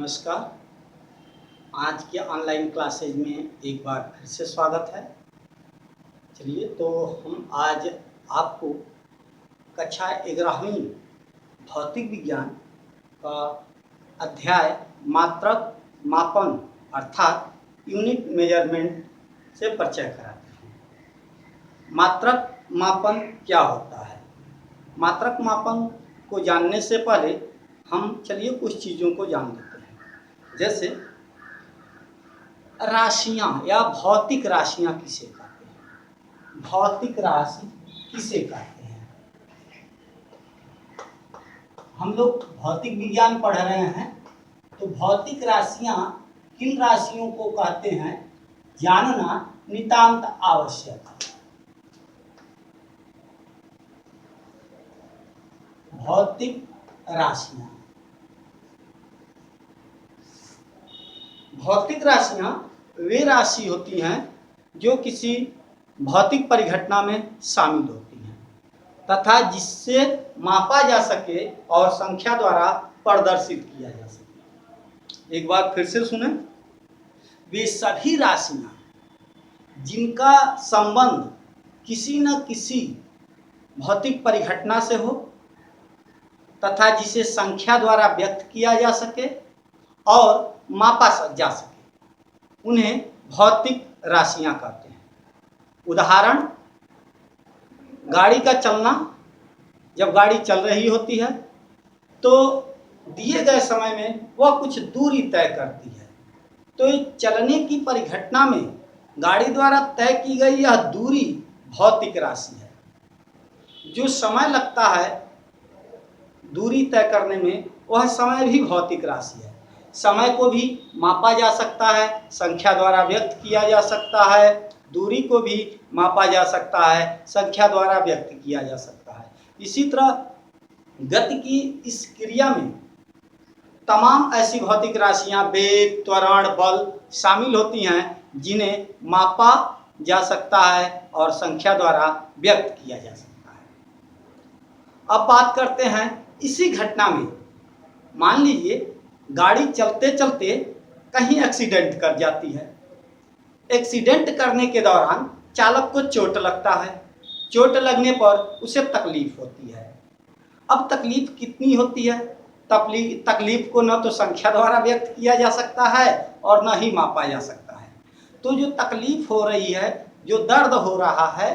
नमस्कार। आज के ऑनलाइन क्लासेज में एक बार फिर से स्वागत है। चलिए, तो हम आज आपको कक्षा 11वीं भौतिक विज्ञान का अध्याय मात्रक मापन अर्थात यूनिट मेजरमेंट से परिचय कराते हैं। मात्रक मापन क्या होता है? मात्रक मापन को जानने से पहले हम चलिए कुछ चीज़ों को जान लेते हैं। जैसे राशियां या भौतिक राशियां किसे कहते हैं? भौतिक राशि किसे कहते हैं? हम लोग भौतिक विज्ञान पढ़ रहे हैं, तो भौतिक राशियां किन राशियों को कहते हैं जानना नितांत आवश्यक है। भौतिक राशियां, भौतिक राशियां वे राशि होती हैं जो किसी भौतिक परिघटना में शामिल होती हैं तथा जिससे मापा जा सके और संख्या द्वारा प्रदर्शित किया जा सके। एक बार फिर से सुने, वे सभी राशियां जिनका संबंध किसी न किसी भौतिक परिघटना से हो तथा जिसे संख्या द्वारा व्यक्त किया जा सके और मापा जा सके, उन्हें भौतिक राशियां कहते हैं। उदाहरण, गाड़ी का चलना। जब गाड़ी चल रही होती है तो दिए गए समय में वह कुछ दूरी तय करती है, तो चलने की परिघटना में गाड़ी द्वारा तय की गई यह दूरी भौतिक राशि है। जो समय लगता है दूरी तय करने में, वह समय भी भौतिक राशि है। समय को भी मापा जा सकता है, संख्या द्वारा व्यक्त किया जा सकता है। दूरी को भी मापा जा सकता है, संख्या द्वारा व्यक्त किया जा सकता है। इसी तरह गति की इस क्रिया में तमाम ऐसी भौतिक राशियां, वेग, त्वरण, बल शामिल होती हैं जिन्हें मापा जा सकता है और संख्या द्वारा व्यक्त किया जा सकता है। अब बात करते हैं इसी घटना में। मान लीजिए गाड़ी चलते चलते कहीं एक्सीडेंट कर जाती है। एक्सीडेंट करने के दौरान चालक को चोट लगता है। चोट लगने पर उसे तकलीफ होती है। अब तकलीफ कितनी होती है? तकलीफ को न तो संख्या द्वारा व्यक्त किया जा सकता है और न ही मापा जा सकता है। तो जो तकलीफ हो रही है, जो दर्द हो रहा है,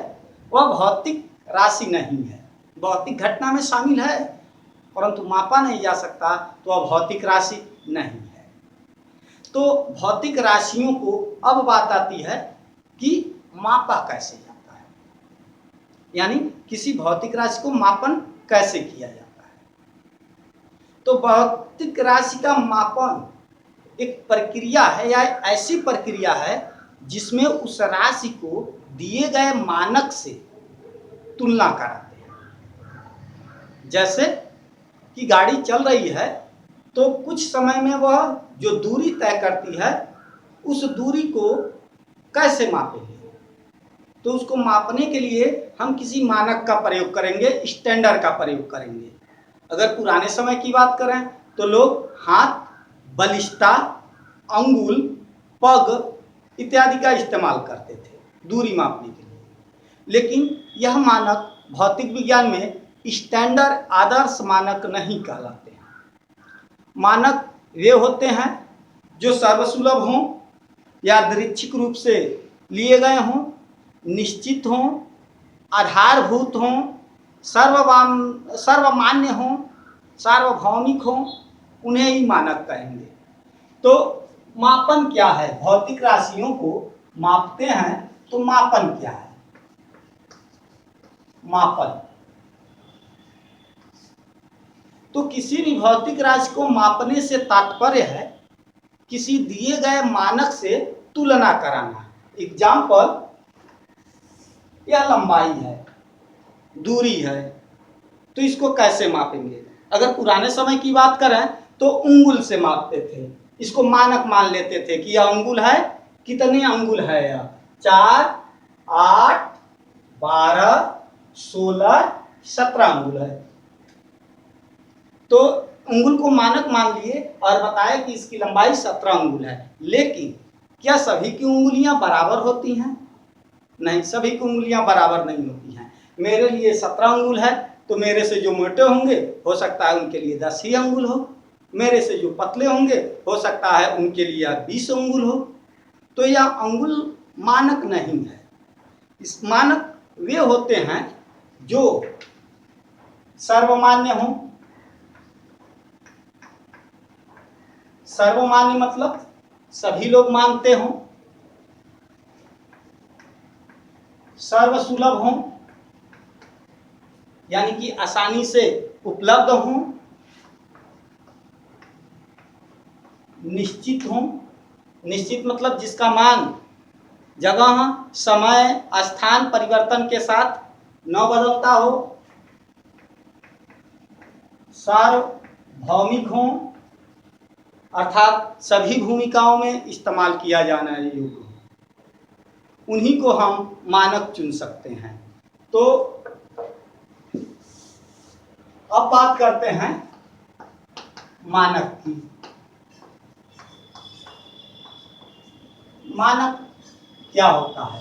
वह भौतिक राशि नहीं है। भौतिक घटना में शामिल है परंतु मापा नहीं जा सकता, तो वह भौतिक राशि नहीं है। तो भौतिक राशियों को अब बात आती है कि मापा कैसे जाता है, यानी किसी भौतिक राशि को मापन कैसे किया जाता है। तो भौतिक राशि का मापन एक प्रक्रिया है या ऐसी प्रक्रिया है जिसमें उस राशि को दिए गए मानक से तुलना कराते हैं। जैसे कि गाड़ी चल रही है तो कुछ समय में वह जो दूरी तय करती है, उस दूरी को कैसे मापेंगे? तो उसको मापने के लिए हम किसी मानक का प्रयोग करेंगे, स्टैंडर्ड का प्रयोग करेंगे। अगर पुराने समय की बात करें तो लोग हाथ, बलिष्ठा, अंगुल, पग इत्यादि का इस्तेमाल करते थे दूरी मापने के लिए। लेकिन यह मानक भौतिक विज्ञान में स्टैंडर्ड आदर्श मानक नहीं कहलाते हैं। मानक वे होते हैं जो सर्वसुलभ हों, यादृच्छिक रूप से लिए गए हों, निश्चित हों, आधारभूत हों, सर्वमान्य हों, सार्वभौमिक हों, उन्हें ही मानक कहेंगे। तो मापन क्या है? भौतिक राशियों को मापते हैं तो मापन क्या है? मापन तो किसी भी भौतिक राशि को मापने से तात्पर्य है किसी दिए गए मानक से तुलना कराना। एग्जाम्पल, यह लंबाई है, दूरी है, तो इसको कैसे मापेंगे? अगर पुराने समय की बात करें तो उंगुल से मापते थे। इसको मानक मान लेते थे कि यह अंगुल है। कितने अंगुल है? यह 4, 8, 12, 16, 17 अंगुल है। तो अंगुल को मानक मान लिए और बताया कि इसकी लंबाई 17 अंगुल है। लेकिन क्या सभी की उंगलियां बराबर होती हैं? नहीं, सभी की उंगलियां बराबर नहीं होती हैं। मेरे लिए 17 अंगुल है तो मेरे से जो मोटे होंगे हो सकता है उनके लिए 10 ही अंगुल हो, मेरे से जो पतले होंगे हो सकता है उनके लिए 20 अंगुल हो। तो यह अंगुल मानक नहीं है। इस मानक वे होते हैं जो सर्वमान्य हों। सर्वमान्य मतलब सभी लोग मानते हों, सर्वसुलभ हों यानी कि आसानी से उपलब्ध हों, निश्चित हों। निश्चित मतलब जिसका मान जगह, समय, स्थान परिवर्तन के साथ न बदलता हो। सार्वभौमिक हों अर्थात सभी भूमिकाओं में इस्तेमाल किया जाना योग्य हो, उन्हीं को हम मानक चुन सकते हैं। तो अब बात करते हैं मानक की। मानक क्या होता है?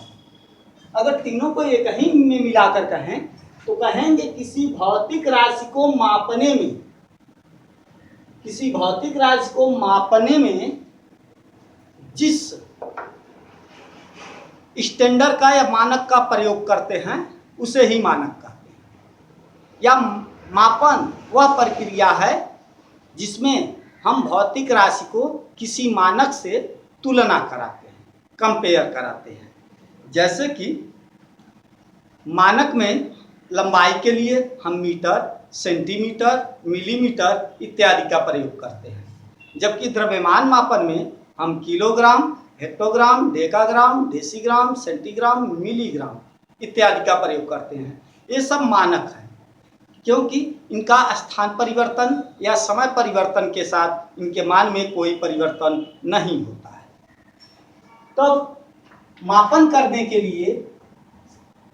अगर तीनों को एक ही में मिलाकर कहें तो कहेंगे किसी भौतिक राशि को मापने में, किसी भौतिक राशि को मापने में जिस स्टैंडर्ड का या मानक का प्रयोग करते हैं उसे ही मानक कहते हैं। या मापन वह प्रक्रिया है जिसमें हम भौतिक राशि को किसी मानक से तुलना कराते हैं, कंपेयर कराते हैं। जैसे कि मानक में लंबाई के लिए हम मीटर, सेंटीमीटर, मिलीमीटर इत्यादि का प्रयोग करते हैं, जबकि द्रव्यमान मापन में हम kilogram, hectogram, decagram, decigram, centigram, milligram इत्यादि का प्रयोग करते हैं। ये सब मानक हैं क्योंकि इनका स्थान परिवर्तन या समय परिवर्तन के साथ इनके मान में कोई परिवर्तन नहीं होता है। तो मापन करने के लिए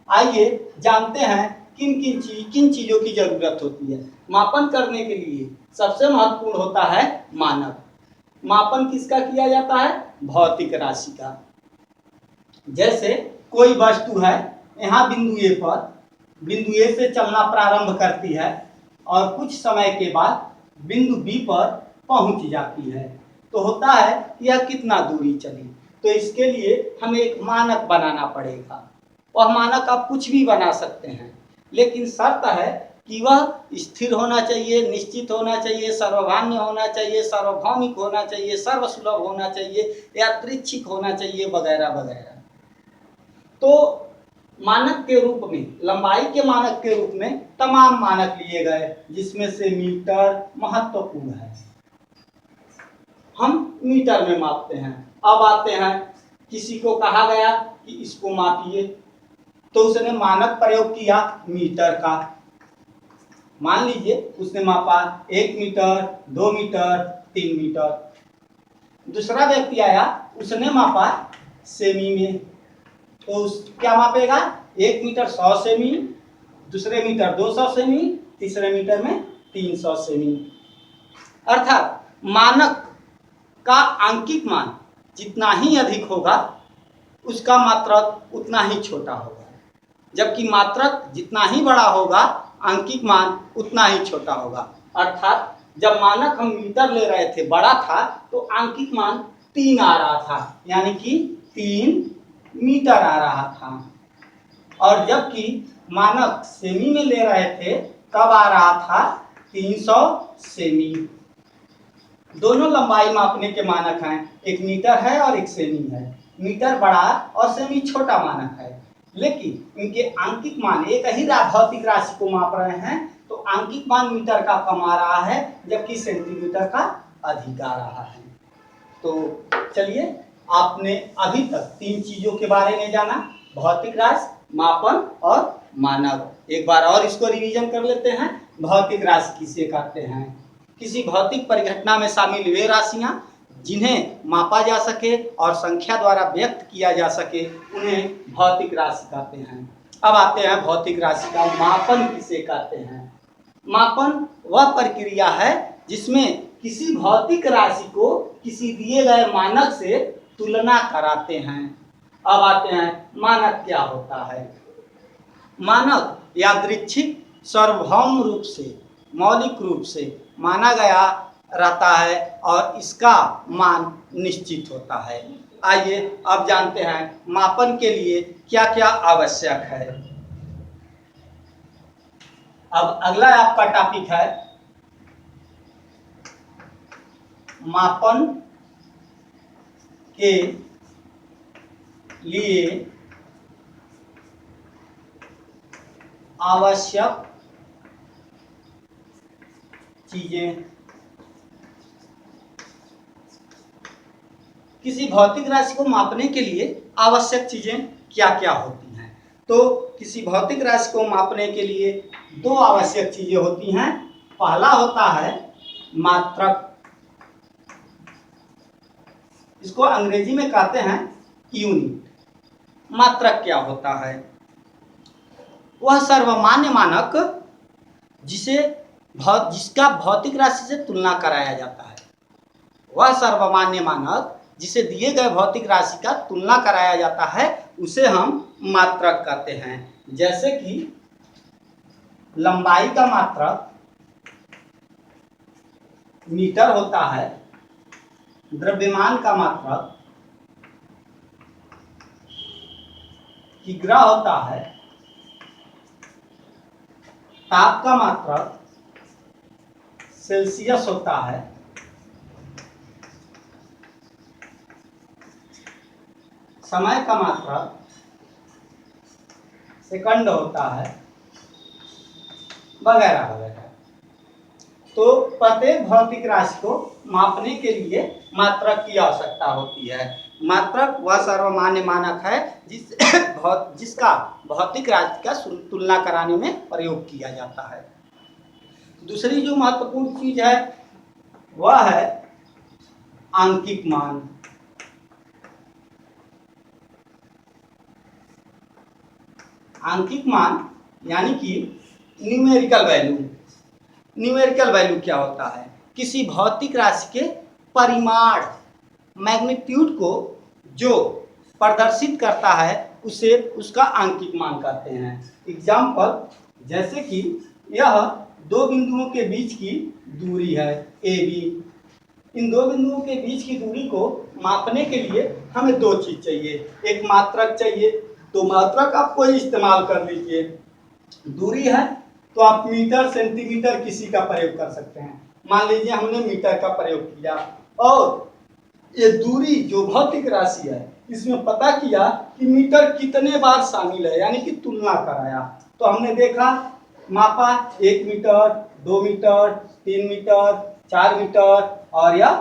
आइए जानते हैं किन चीज़ों की जरूरत होती है। मापन करने के लिए सबसे महत्वपूर्ण होता है मानक। मापन किसका किया जाता है? भौतिक राशि का। जैसे कोई वस्तु है, यहाँ बिंदु ए पर, बिंदु ए से चलना प्रारंभ करती है और कुछ समय के बाद बिंदु बी पर पहुंच जाती है, तो होता है यह कितना दूरी चली। तो इसके लिए हमें एक मानक बनाना पड़ेगा। वह मानक आप कुछ भी बना सकते हैं, लेकिन शर्त है कि वह स्थिर होना चाहिए, निश्चित होना चाहिए, सर्वमान्य होना चाहिए, सार्वभौमिक होना चाहिए, सर्वसुलभ होना चाहिए, यादृच्छिक होना चाहिए, वगैरह वगैरह। तो मानक के रूप में, लंबाई के मानक के रूप में तमाम मानक लिए गए, जिसमें से मीटर महत्वपूर्ण है। हम मीटर में मापते हैं। अब आते हैं, किसी को कहा गया कि इसको मापिए, तो उसने मानक प्रयोग किया मीटर का। मान लीजिए उसने मापा 1 मीटर, 2 मीटर, 3 मीटर। दूसरा व्यक्ति आया, उसने मापा सेमी में, तो उस क्या मापेगा? 1 मीटर 100 सेमी, दूसरे मीटर 200 सेमी, तीसरे मीटर में 300 सेमी। अर्थात मानक का आंकिक मान जितना ही अधिक होगा उसका मात्रक उतना ही छोटा होगा, जबकि मात्रक जितना ही बड़ा होगा आंकिक मान उतना ही छोटा होगा। अर्थात जब मानक हम मीटर ले रहे थे बड़ा था तो आंकिक मान 3 आ रहा था, यानी कि 3 मीटर आ रहा था, और जबकि मानक सेमी में ले रहे थे तब आ रहा था 300 सेमी। दोनों लंबाई मापने के मानक हैं, एक मीटर है और एक सेमी है। मीटर बड़ा और सेमी छोटा मानक है, लेकिन इनके आंकिक मान एक ही भौतिक राशि को माप रहे हैं, तो आंकिक मान मीटर का कम आ रहा है जबकि सेंटीमीटर का अधिक आ रहा है। तो चलिए, आपने अभी तक 3 चीजों के बारे में जाना, भौतिक राशि, मापन और मानक। एक बार और इसको रिवीजन कर लेते हैं। भौतिक राशि किसे कहते हैं? किसी भौतिक परिघटना में शामिल वे राशियां जिन्हें मापा जा सके और संख्या द्वारा व्यक्त किया जा सके, उन्हें भौतिक राशि कहते हैं। अब आते हैं भौतिक राशि का मापन किसे कहते हैं। मापन वह प्रक्रिया है जिसमें किसी भौतिक राशि को किसी दिए गए मानक से तुलना कराते हैं। अब आते हैं मानक क्या होता है। मानक यादृच्छिक सार्वभौम रूप से मौलिक रूप से माना गया रहता है और इसका मान निश्चित होता है। आइए अब जानते हैं मापन के लिए क्या क्या आवश्यक है। अब अगला आपका टॉपिक है मापन के लिए आवश्यक चीजें। किसी भौतिक राशि को मापने के लिए आवश्यक चीजें क्या क्या होती हैं। तो किसी भौतिक राशि को मापने के लिए दो आवश्यक चीजें होती हैं। पहला होता है मात्रक, इसको अंग्रेजी में कहते हैं यूनिट। मात्रक क्या होता है? वह सर्वमान्य मानक जिसका भौतिक राशि से तुलना कराया जाता है। वह सर्वमान्य मानक जिसे दिए गए भौतिक राशि का तुलना कराया जाता है उसे हम मात्रक कहते हैं। जैसे कि लंबाई का मात्रक मीटर होता है, द्रव्यमान का मात्रक किग्रा होता है, ताप का मात्रक सेल्सियस होता है, समय का मात्रक सेकंड होता है, वगैरह वगैरह। तो प्रत्येक भौतिक राशि को मापने के लिए मात्रक की आवश्यकता होती है। मात्रक वह सर्वमान्य मानक है जिसका भौतिक राशि का तुलना कराने में प्रयोग किया जाता है। दूसरी जो महत्वपूर्ण चीज है वह है आंकिक मान। आंकिक मान यानी कि न्यूमेरिकल वैल्यू। न्यूमेरिकल वैल्यू क्या होता है? किसी भौतिक राशि के परिमाण मैग्नीट्यूड को जो प्रदर्शित करता है उसे उसका आंकिक मान कहते हैं। एग्जाम्पल, जैसे कि यह दो बिंदुओं के बीच की दूरी है ए बी। इन दो बिंदुओं के बीच की दूरी को मापने के लिए हमें दो चीज चाहिए, एक मात्रक चाहिए। तो मात्रक आप कोई इस्तेमाल कर लीजिए। दूरी है तो आप मीटर सेंटीमीटर किसी का प्रयोग कर सकते हैं। मान लीजिए हमने मीटर का प्रयोग किया और ये दूरी जो भौतिक राशि है इसमें पता किया कि मीटर कितने बार शामिल है, यानी कि तुलना कराया। तो हमने देखा, मापा 1 मीटर, 2 मीटर, 3 मीटर, 4 मीटर और या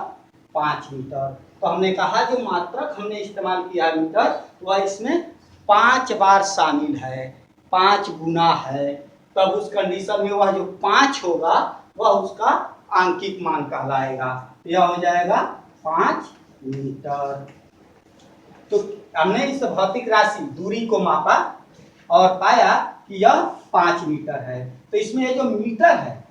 5 मीटर। तो हमने कहा जो मात्रक हमने इस्तेमाल किया मीटर वह इसमें 5 बार शामिल है, 5 गुना है। तब उस कंडीशन में वह जो 5 होगा वह उसका आंकिक मान कहलाएगा। यह हो जाएगा 5 मीटर। तो हमने इस भौतिक राशि दूरी को मापा और पाया कि यह 5 मीटर है। तो इसमें यह जो मीटर है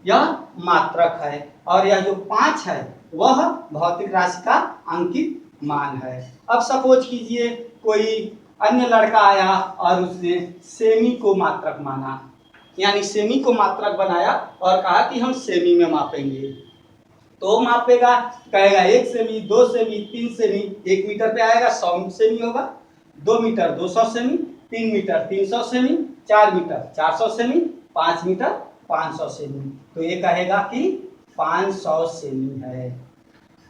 यह मात्रक है और यह जो 5 है वह भौतिक राशि का अंकित मान है। अब सपोज कीजिए कोई अन्य लड़का आया और उसने सेमी को मात्रक माना, यानी सेमी को मात्रक बनाया और कहा कि हम सेमी में मापेंगे। तो मापेगा, कहेगा 1 सेमी, 2 सेमी, 3 सेमी। 1 मीटर पे आएगा 100 सेमी होगा, 2 मीटर 200 सेमी, 3 मीटर 300 सेमी, 4 मीटर 400 सेमी, 5 मीटर 500 सेमी। तो ये कहेगा कि 500 सेमी है।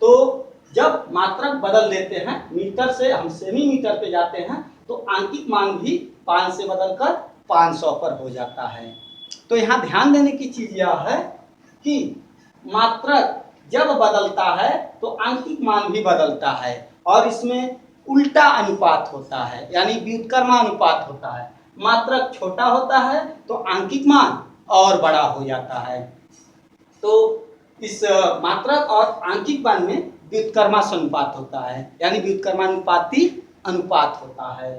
तो जब मात्रक बदल देते हैं, मीटर से हम सेमी मीटर पे जाते हैं तो आंकिक मान भी 5 से बदलकर 500 पर हो जाता है। तो यहाँ ध्यान देने की चीज यह है कि मात्रक जब बदलता है तो आंकिक मान भी बदलता है और इसमें उल्टा अनुपात होता है, यानी व्युत्क्रमानुपात होता है। मात्रक छोटा होता है तो आंकिक मान और बड़ा हो जाता है। तो इस मात्रक और आंकिक मान में व्युत्क्रमानुपात होता है, यानी व्युत्क्रमानुपाती अनुपात होता है।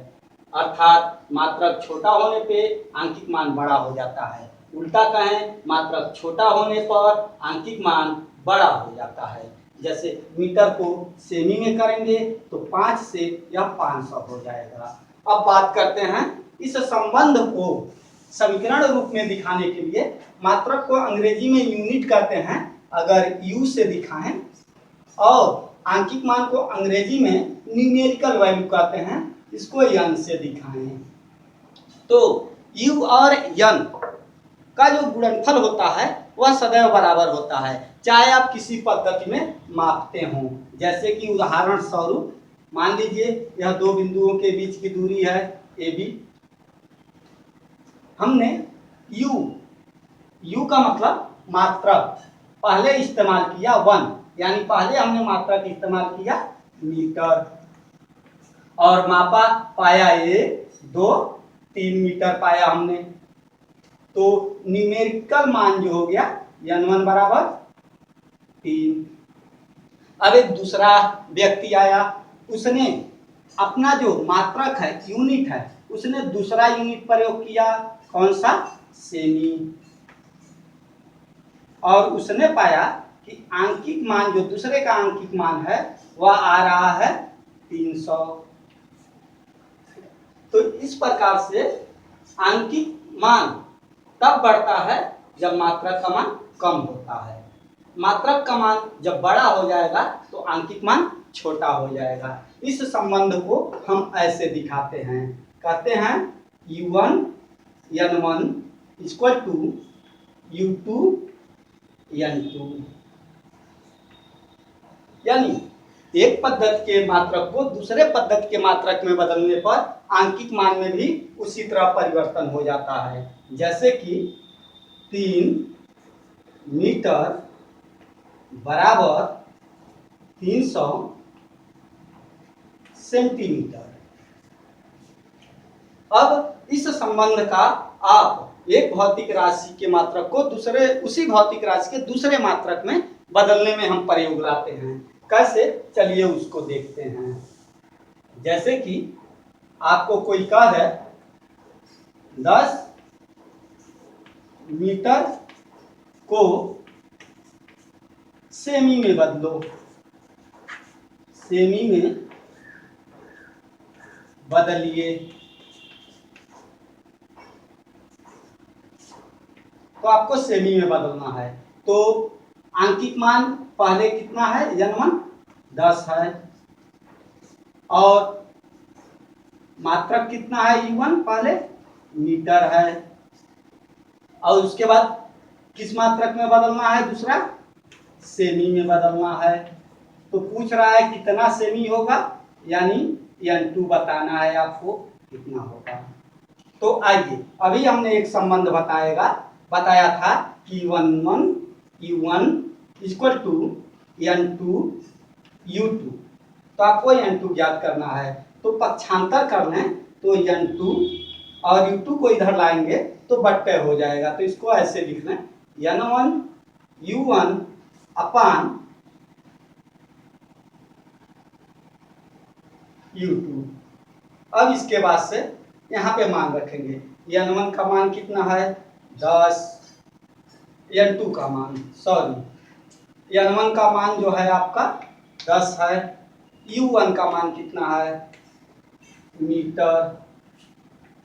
अर्थात मात्रक छोटा होने पे आंकिक मान बड़ा हो जाता है उल्टा कहें, मात्रक छोटा होने पर आंकिक मान बड़ा हो जाता है। जैसे मीटर को सेमी में करेंगे तो 5 से यह 500 हो जाएगा। अब बात करते हैं इस संबंध को समीकरण रूप में दिखाने के लिए। मात्रक को अंग्रेजी में यूनिट कहते हैं अगर यू से दिखाएं, और आंकिक मान को अंग्रेजी में न्यूमेरिकल वैल्यू कहते हैं, इसको यन से दिखाएं। तो यू और यन का जो गुणनफल होता है वह सदैव बराबर होता है, चाहे आप किसी पद्धति में मापते हो। जैसे कि उदाहरण स्वरूप मान लीजिए यह दो बिंदुओं के बीच की दूरी है ए बी। हमने यू का मतलब मात्रक पहले इस्तेमाल किया 1, यानी पहले हमने मात्रक इस्तेमाल किया मीटर, और मापा पाया 1 2 3 मीटर पाया हमने। तो न्यूमेरिकल मान जो हो गया n1 बराबर 3। अब एक दूसरा व्यक्ति आया, उसने अपना जो मात्रक है यूनिट है, उसने दूसरा यूनिट प्रयोग किया, कौन सा, सेमी, और उसने पाया कि आंकिक मान जो दूसरे का आंकिक मान है वह आ रहा है 300। तो इस प्रकार से आंकिक मान तब बढ़ता है जब मात्रक का मान कम होता है। मात्रक का मान जब बड़ा हो जाएगा तो आंकिक मान छोटा हो जाएगा। इस संबंध को हम ऐसे दिखाते हैं, कहते हैं u1 n1 equal to u2 n2। यानी एक पद्धति के मात्रक को दूसरे पद्धति के मात्रक में बदलने पर आंकिक मान में भी उसी तरह परिवर्तन हो जाता है। जैसे कि 3 मीटर बराबर 300 सेंटीमीटर। अब इस संबंध का आप एक भौतिक राशि के मात्रक को दूसरे उसी भौतिक राशि के दूसरे मात्रक में बदलने में हम प्रयोग लाते हैं। कैसे, चलिए उसको देखते हैं। जैसे कि आपको कोई कह है 10 मीटर को सेमी में बदलो, सेमी में बदलिए, तो आपको सेमी में बदलना है। तो आंकिक मान पहले कितना है, n1 10 है, और मात्रक कितना है u1 पहले मीटर है, और उसके बाद किस मात्रक में बदलना है, दूसरा सेमी में बदलना है। तो पूछ रहा है कितना सेमी होगा, यानी n2 बताना है आपको कितना होगा। तो आइए, अभी हमने एक संबंध बताया था कि u1 equal to n2 u2। तो आपको n2 ज्ञात करना है, तो पक्षांतर कर लें तो n2 और u2 को इधर लाएंगे तो बट्टे हो जाएगा। तो इसको ऐसे लिख लें n1 u1 अपान u2। अब इसके बाद से यहाँ पे मान रखेंगे, n1 का मान कितना है 10, n2 का मान n1 का मान जो है आपका 10 है, u1 का मान कितना है मीटर,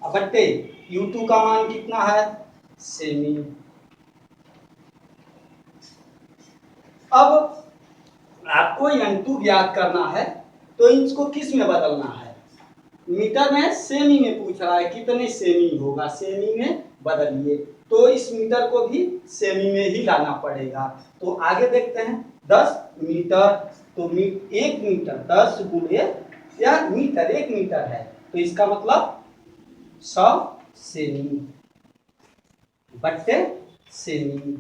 बट्टे u2 का मान कितना है सेमी। अब आपको n2 ज्ञात करना है, तो इसको किस में बदलना है, मीटर में सेमी में पूछ रहा है कितने सेमी होगा, सेमी में बदलिए। तो इस मीटर को भी सेमी में ही लाना पड़ेगा। तो आगे देखते हैं 10 मीटर, तो 1 मीटर 10 गुणे या मीटर 1 मीटर है, तो इसका मतलब 100 सेमी बट्टे सेमी।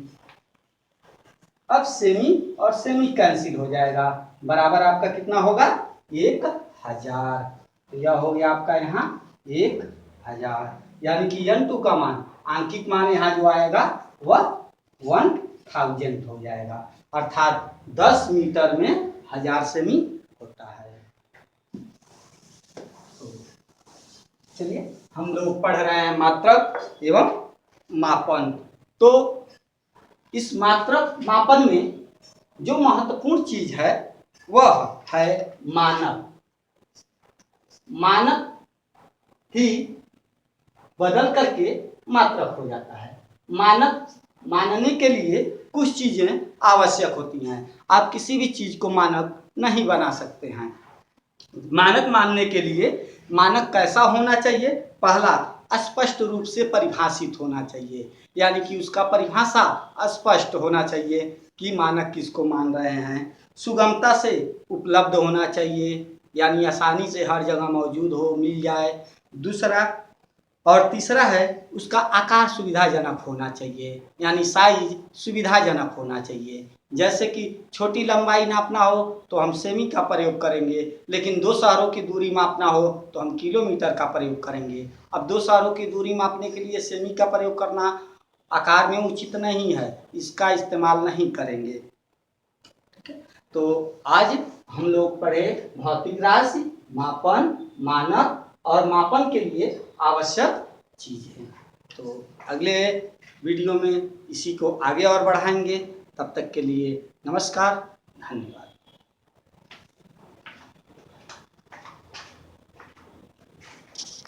अब सेमी और सेमी कैंसिल हो जाएगा, बराबर आपका कितना होगा 1000। तो यह हो गया आपका यहाँ 1000, यानी कि n2 का मान आंकिक मान यहाँ जो आएगा वह 1000 हो जाएगा, अर्थात 10 मीटर में 1000 सेमी होता है। तो चलिए हम लोग पढ़ रहे हैं मात्रक एवं मापन। तो इस मात्रक मापन में जो महत्वपूर्ण चीज है वह है मानक। मानक ही बदल करके मात्रक हो जाता है। मानक मानने के लिए कुछ चीजें आवश्यक होती हैं। आप किसी भी चीज को मानक नहीं बना सकते हैं। मानक मानने के लिए मानक कैसा होना चाहिए? पहला, स्पष्ट रूप से परिभाषित होना चाहिए, यानी कि उसका परिभाषा स्पष्ट होना चाहिए कि मानक किसको मान रहे हैं। सुगमता से उपलब्ध होना चाहिए, यानी आसानी से हर जगह मौजूद हो, मिल जाए। दूसरा और तीसरा है उसका आकार सुविधाजनक होना चाहिए, यानी साइज सुविधाजनक होना चाहिए। जैसे कि छोटी लंबाई नापना हो तो हम सेमी का प्रयोग करेंगे, लेकिन दो शहरों की दूरी मापना हो तो हम किलोमीटर का प्रयोग करेंगे। अब दो शहरों की दूरी मापने के लिए सेमी का प्रयोग करना आकार में उचित नहीं है, इसका इस्तेमाल नहीं करेंगे। ठीक है, तो आज हम लोग पढ़े भौतिक राशि, मापन, मानक और मापन के लिए आवश्यक चीजें। तो अगले वीडियो में इसी को आगे और बढ़ाएंगे। तब तक के लिए नमस्कार, धन्यवाद।